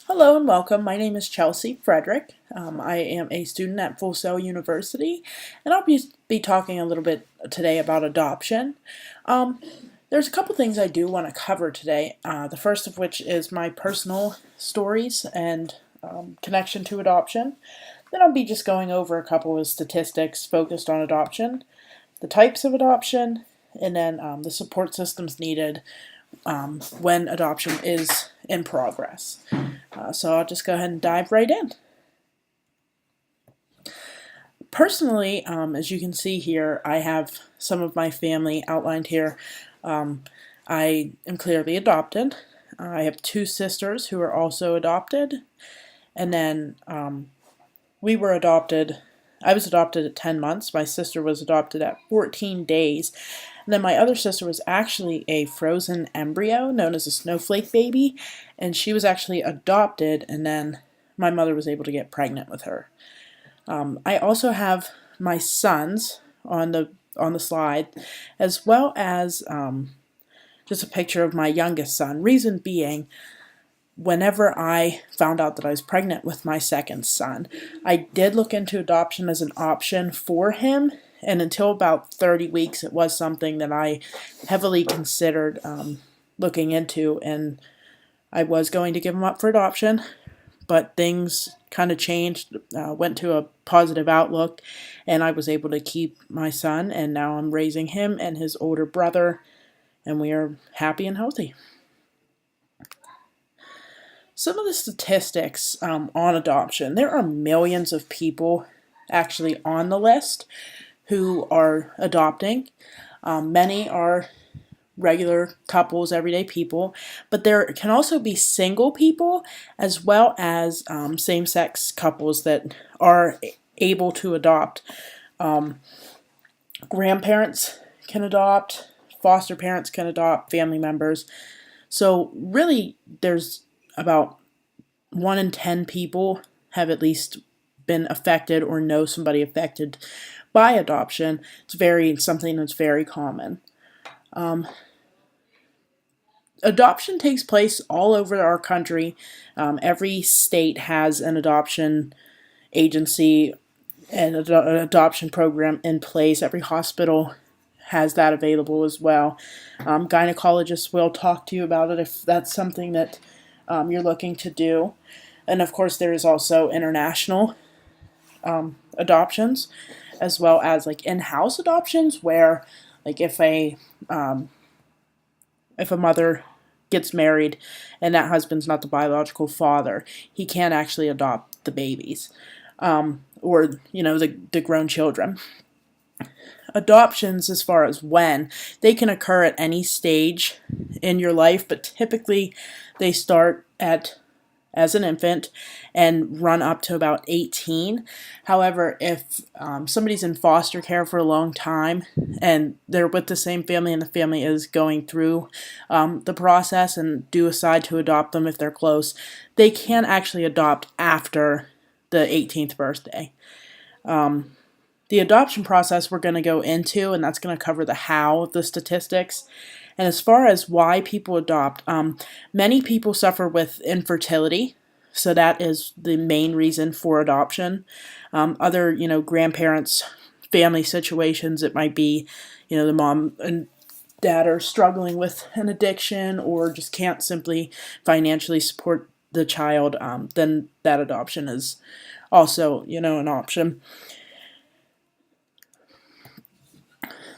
Hello and welcome. My name is Chelsea Frederick. I am a student at Full Sail University, and I'll be talking a little bit today about adoption. There's a couple things I do want to cover today. The first of which is my personal stories and connection to adoption. Then I'll be just going over a couple of statistics focused on adoption, the types of adoption, and then the support systems needed when adoption is in progress. So I'll just go ahead and dive right in. Personally, as you can see here, I have some of my family outlined here. I am clearly adopted. I have two sisters who are also adopted. And then we were adopted. I was adopted at 10 months. My sister was adopted at 14 days. And then my other sister was actually a frozen embryo known as a snowflake baby, and she was actually adopted, and then my mother was able to get pregnant with her. I also have my sons on the slide, as well as just a picture of my youngest son. Reason being, whenever I found out that I was pregnant with my second son, I did look into adoption as an option for him. And until about 30 weeks, it was something that I heavily considered looking into, and I was going to give him up for adoption, but things kind of changed, went to a positive outlook, and I was able to keep my son, and now I'm raising him and his older brother, and we are happy and healthy. Some of the statistics on adoption: there are millions of people actually on the list who are adopting. Many are regular couples, everyday people, but there can also be single people as well as same-sex couples that are able to adopt. Grandparents can adopt, foster parents can adopt, family members. So really, there's about 1 in 10 people have at least been affected or know somebody affected by adoption. It's something that's very common. Adoption takes place all over our country. Every state has an adoption agency and an adoption program in place. Every hospital has that available as well. Gynecologists will talk to you about it if that's something that you're looking to do. And of course, there is also international adoptions, as well as like in-house adoptions, where like if a mother gets married and that husband's not the biological father, he can actually adopt the babies, or the grown children. Adoptions, as far as when, they can occur at any stage in your life, but typically they start as an infant and run up to about 18. However, if somebody's in foster care for a long time and they're with the same family and the family is going through the process and do decide to adopt them if they're close, they can actually adopt after the 18th birthday. The adoption process we're going to go into, and that's going to cover the how of the statistics. And as far as why people adopt, many people suffer with infertility, so that is the main reason for adoption. Other, grandparents, family situations, it might be, the mom and dad are struggling with an addiction or just can't simply financially support the child, then that adoption is also, an option.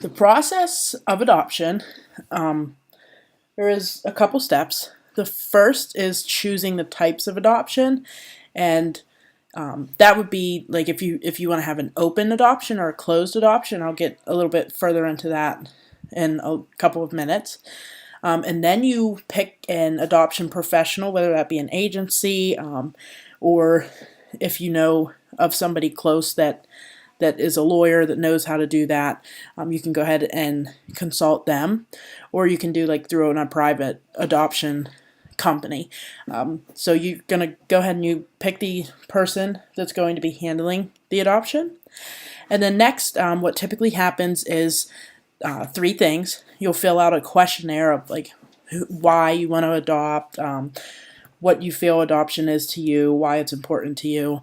The process of adoption, there is a couple steps. The first is choosing the types of adoption, and that would be like if you want to have an open adoption or a closed adoption. I'll get a little bit further into that in a couple of minutes. And then you pick an adoption professional, whether that be an agency, or if you know of somebody close that is a lawyer that knows how to do that, you can go ahead and consult them, or you can do like through a private adoption company. So you're going to go ahead and you pick the person that's going to be handling the adoption. And then next, what typically happens is 3 things. You'll fill out a questionnaire of like why you want to adopt, what you feel adoption is to you, why it's important to you.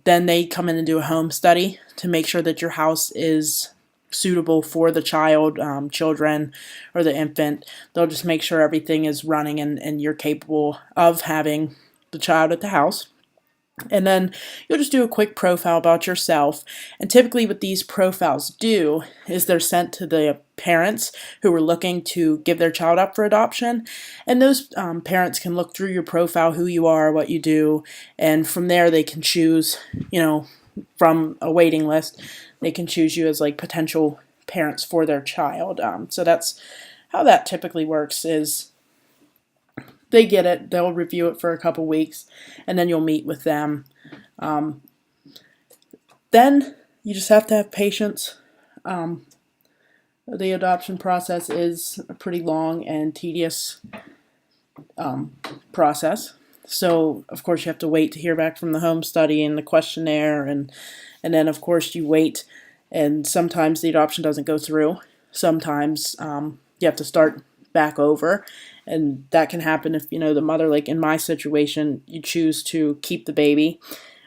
Then they come in and do a home study to make sure that your house is suitable for the child, children, or the infant. They'll just make sure everything is running and you're capable of having the child at the house. And then you'll just do a quick profile about yourself. And typically what these profiles do is they're sent to the parents who are looking to give their child up for adoption. And those parents can look through your profile, who you are, what you do, and from there they can choose, from a waiting list, they can choose you as like potential parents for their child. So that's how that typically works is they get it, they'll review it for a couple weeks, and then you'll meet with them. Then you just have to have patience. The adoption process is a pretty long and tedious process. So, of course, you have to wait to hear back from the home study and the questionnaire, and then, of course, you wait, and sometimes the adoption doesn't go through. Sometimes you have to start back over, and that can happen if, the mother, like in my situation, you choose to keep the baby.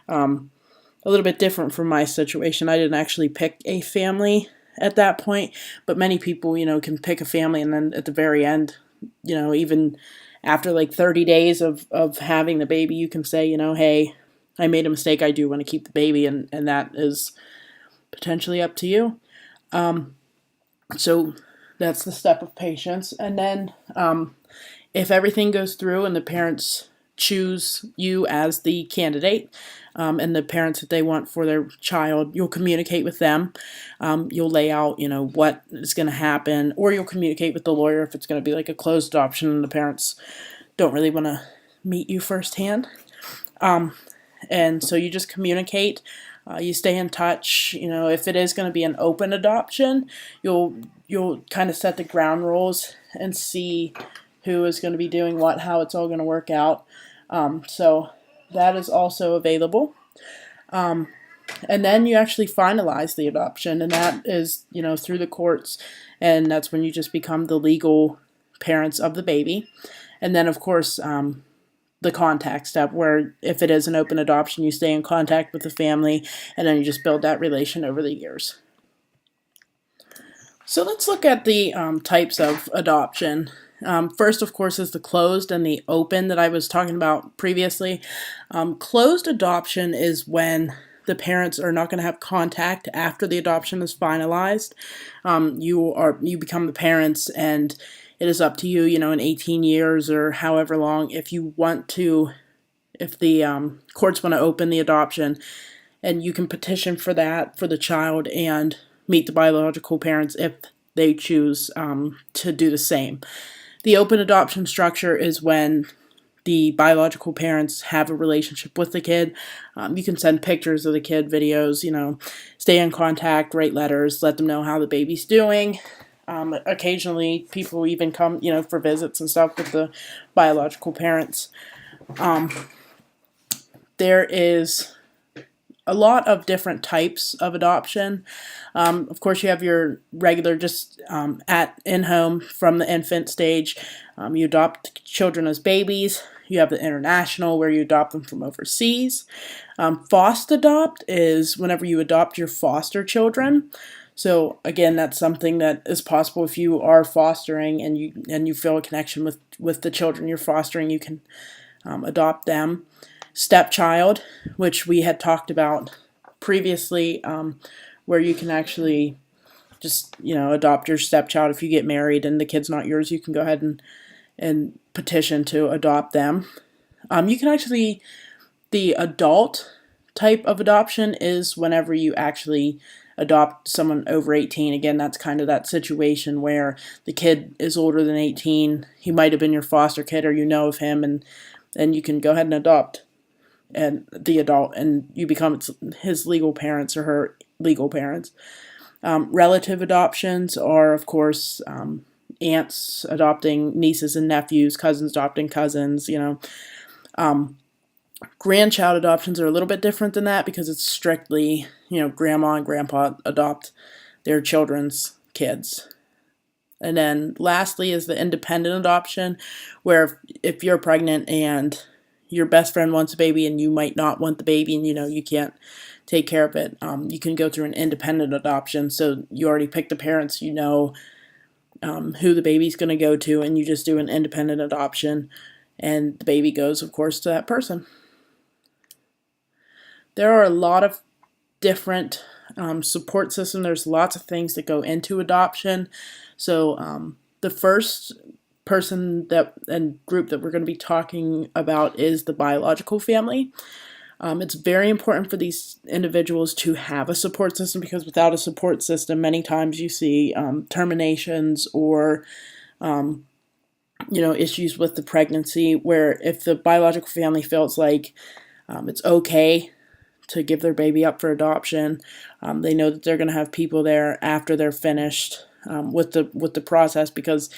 A little bit different from my situation. I didn't actually pick a family at that point, but many people, can pick a family, and then at the very end, even after like 30 days of having the baby, you can say, hey, I made a mistake. I do want to keep the baby, and that is potentially up to you. So that's the step of patience. And then if everything goes through and the parents choose you as the candidate, and the parents that they want for their child, you'll communicate with them. You'll lay out, what is going to happen, or you'll communicate with the lawyer if it's going to be like a closed adoption and the parents don't really want to meet you firsthand. And so you just communicate. You stay in touch. If it is going to be an open adoption, you'll kind of set the ground rules and see who is going to be doing what, how it's all going to work out. So that is also available. And then you actually finalize the adoption, and that is, through the courts, and that's when you just become the legal parents of the baby. And then, of course, the contact step, where if it is an open adoption, you stay in contact with the family, and then you just build that relation over the years. So let's look at the types of adoption. First, of course, is the closed and the open that I was talking about previously. Closed adoption is when the parents are not going to have contact after the adoption is finalized. You become the parents, and it is up to you, in 18 years or however long, if the courts want to open the adoption, and you can petition for that for the child and meet the biological parents if they choose to do the same. The open adoption structure is when the biological parents have a relationship with the kid. You can send pictures of the kid, videos, stay in contact, write letters, let them know how the baby's doing. Occasionally, people even come, for visits and stuff with the biological parents. There is a lot of different types of adoption. Of course, you have your regular, just in-home from the infant stage. You adopt children as babies. You have the international, where you adopt them from overseas. Foster adopt is whenever you adopt your foster children. So again, that's something that is possible if you are fostering and you feel a connection with the children you're fostering. You can adopt them. Stepchild, which we had talked about previously, where you can actually just adopt your stepchild. If you get married and the kid's not yours, you can go ahead and petition to adopt them. You can actually, the adult type of adoption is whenever you actually adopt someone over 18. Again, that's kind of that situation where the kid is older than 18. He might have been your foster kid, or of him, and then you can go ahead and adopt the adult, and you become his legal parents or her legal parents. Relative adoptions are, of course, aunts adopting nieces and nephews, cousins adopting cousins. Grandchild adoptions are a little bit different than that, because it's strictly, grandma and grandpa adopt their children's kids. And then lastly is the independent adoption, where if you're pregnant and your best friend wants a baby and you might not want the baby and you can't take care of it, you can go through an independent adoption. So you already pick the parents, who the baby's going to go to, and you just do an independent adoption, and the baby goes, of course, to that person. There are a lot of different support systems. There's lots of things that go into adoption. So the first person and group that we're going to be talking about is the biological family. It's very important for these individuals to have a support system, because without a support system, many times you see terminations or issues with the pregnancy, where if the biological family feels like it's okay to give their baby up for adoption, they know that they're going to have people there after they're finished with the process, because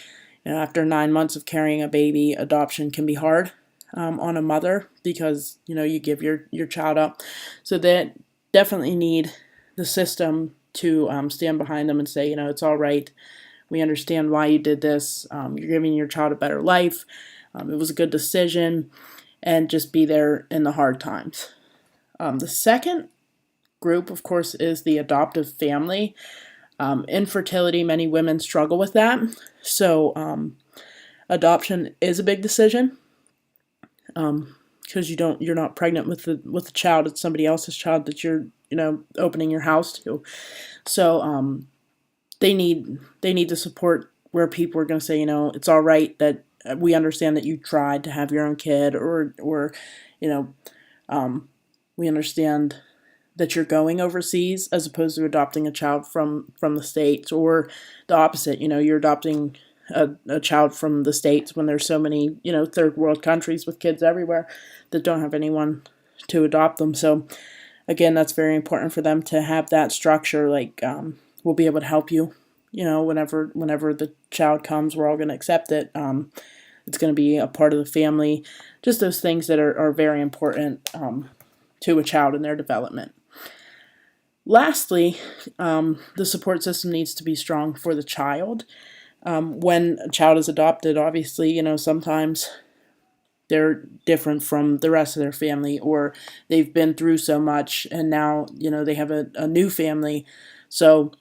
after 9 months of carrying a baby, adoption can be hard on a mother, because you give your child up. So they definitely need the system to stand behind them and say, it's all right. We understand why you did this. You're giving your child a better life. It was a good decision, and just be there in the hard times. The second group, of course, is the adoptive family. Infertility, many women struggle with that. So adoption is a big decision, because you're not pregnant with the child. It's somebody else's child that you're opening your house to. So they need the support where people are going to say, it's all right, that we understand that you tried to have your own kid, or we understand that you're going overseas as opposed to adopting a child from the States, or the opposite. You're adopting a child from the States when there's so many, third world countries with kids everywhere that don't have anyone to adopt them. So again, that's very important for them to have that structure. Like, we'll be able to help you, whenever the child comes, we're all going to accept it. It's going to be a part of the family. Just those things that are very important to a child in their development. Lastly, the support system needs to be strong for the child. When a child is adopted, obviously, sometimes they're different from the rest of their family, or they've been through so much and now, they have a new family. So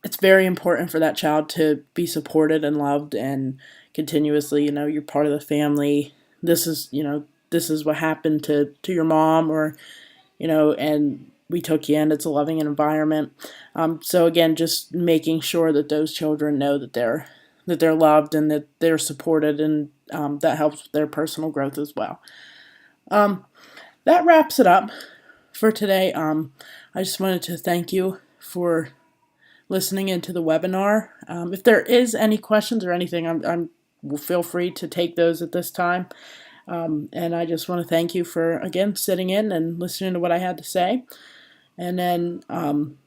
it's very important for that child to be supported and loved, and continuously, you're part of the family. This is what happened to your mom, or, and we took you in. It's a loving environment. So again, just making sure that those children know that they're loved and that they're supported, and that helps with their personal growth as well. That wraps it up for today. I just wanted to thank you for listening into the webinar. If there is any questions or anything, feel free to take those at this time. And I just want to thank you for, again, sitting in and listening to what I had to say. And then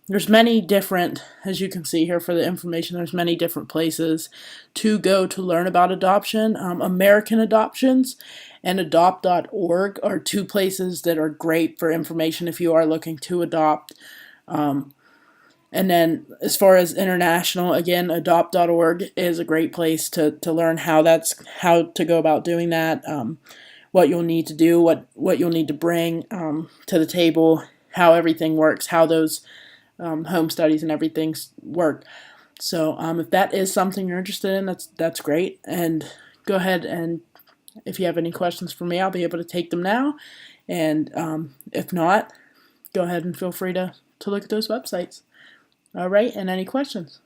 there's many different, as you can see here for the information, there's many different places to go to learn about adoption. American Adoptions and adopt.org are two places that are great for information if you are looking to adopt. And then as far as international, again, adopt.org is a great place to learn how to go about doing that, what you'll need to do, what you'll need to bring to the table, how everything works, how those home studies and everything work. So if that is something you're interested in, that's great. And go ahead, and if you have any questions for me, I'll be able to take them now. And if not, go ahead and feel free to look at those websites. All right, and any questions?